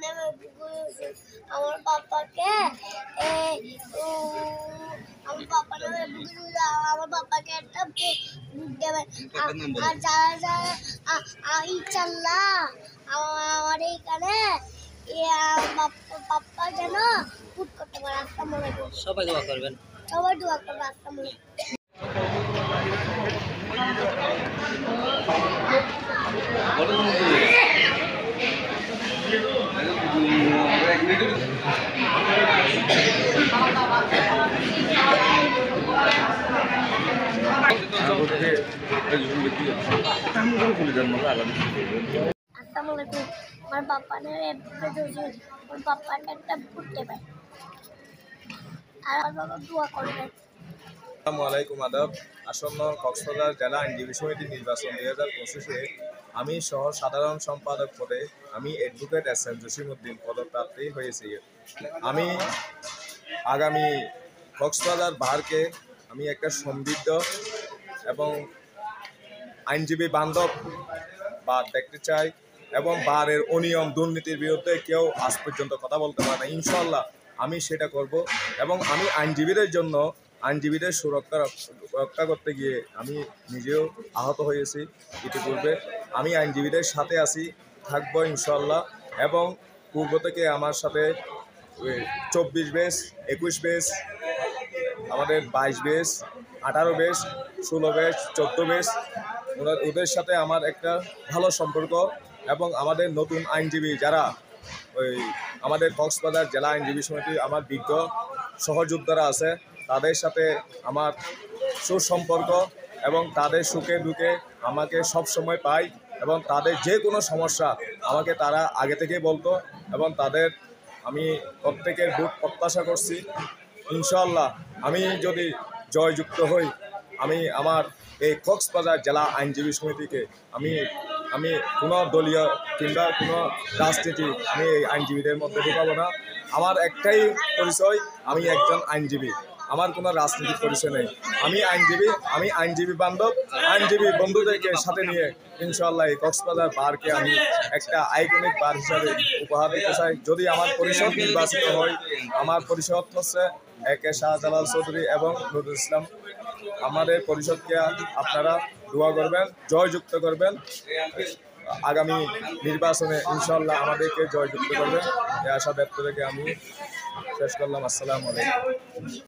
নামে আমার পাপাকে আমার পাপাকে একটা বুক দেবেন। আর যারা যারা ইনশাল্লাহ আমার এইখানে পাপ্পা যেন পুট করতে পারে। আসসালামু আলাইকুম। সবাই দোয়া করবেন। সবাই দোয়া করবে। আসসালামু আলাইকুম। আমার পাপ্পাকে একটা ভোট দেবেন আর আমার বাবা দোয়া করবেন। আসসালামু আলাইকুম আদাব। আসন্ন কক্সবাজার জেলা আইনজীবী সমিতি নির্বাচন 2025-এ আমি সহ সাধারণ সম্পাদক পদে আমি অ্যাডভোকেট এস.এম. জসিমউদ্দিন পদপ্রার্থী হয়েছি। আমি আগামী কক্সবাজার বারকে আমি একটা সমৃদ্ধ এবং আইনজীবী বান্ধব বার দেখতে চাই এবং বারের অনিয়ম দুর্নীতির বিরুদ্ধে কেউ আজ পর্যন্ত কথা বলতে পারে না। ইনশাল্লাহ আমি সেটা করব এবং আমি আইনজীবীদের জন্য আইনজীবীদের রক্ষা করতে গিয়ে আমি নিজেও আহত হয়েছি ইতিপূর্বে। আমি আইনজীবীদের সাথে আছি, থাকবো ইনশাল্লাহ। এবং পূর্ব থেকে আমার সাথে 24 বেস, 21 বেস, আমাদের 22 বেস, 18 বেস, 16 বেস, 14 বেস, ওদের সাথে আমার একটা ভালো সম্পর্ক। এবং আমাদের নতুন আইনজীবী যারা আমাদের কক্সবাজার জেলা আইনজীবী সমিতি আমার বিজ্ঞ সহযোদ্ধারা আছে, তাদের সাথে আমার সুসম্পর্ক এবং তাদের সুখে দুঃখে আমাকে সব সময় পাই এবং তাদের যে কোনো সমস্যা আমাকে তারা আগে থেকেই বলতো এবং তাদের আমি প্রত্যেকের ভোট প্রত্যাশা করছি। ইনশাল্লাহ আমি যদি জয়যুক্ত হই, আমি আমার এই কক্সবাজার জেলা আইনজীবী সমিতিকে আমি কোনো দলীয় কিংবা কোনো রাজনীতি আমি এই আইনজীবীদের মধ্যে ঢুকাবো না। আমার একটাই পরিচয়, আমি একজন আইনজীবী, আমার কোনো রাজনীতির পরিচয় নেই। আমি আইনজীবী বান্ধব, আইনজীবী বন্ধুদেরকে সাথে নিয়ে ইনশাল্লাহ এই কক্সবাজার বারকে আমি একটা আইকনিক বার হিসাবে উপহার দিতে চাই। যদি আমার পরিষদ নির্বাচিত হয়, আমার পরিষদ হচ্ছে একে শাহজালাল চৌধুরী এবং নুরুল ইসলাম। আমাদের পরিষদকে আপনারা দোয়া করবেন, জয়যুক্ত করবেন। আগামী নির্বাচনে ইনশাল্লাহ আমাদেরকে জয়যুক্ত করবেন। এই আশা ব্যক্ত রেখে আমি শেষ করলাম। আসসালামু আলাইকুম।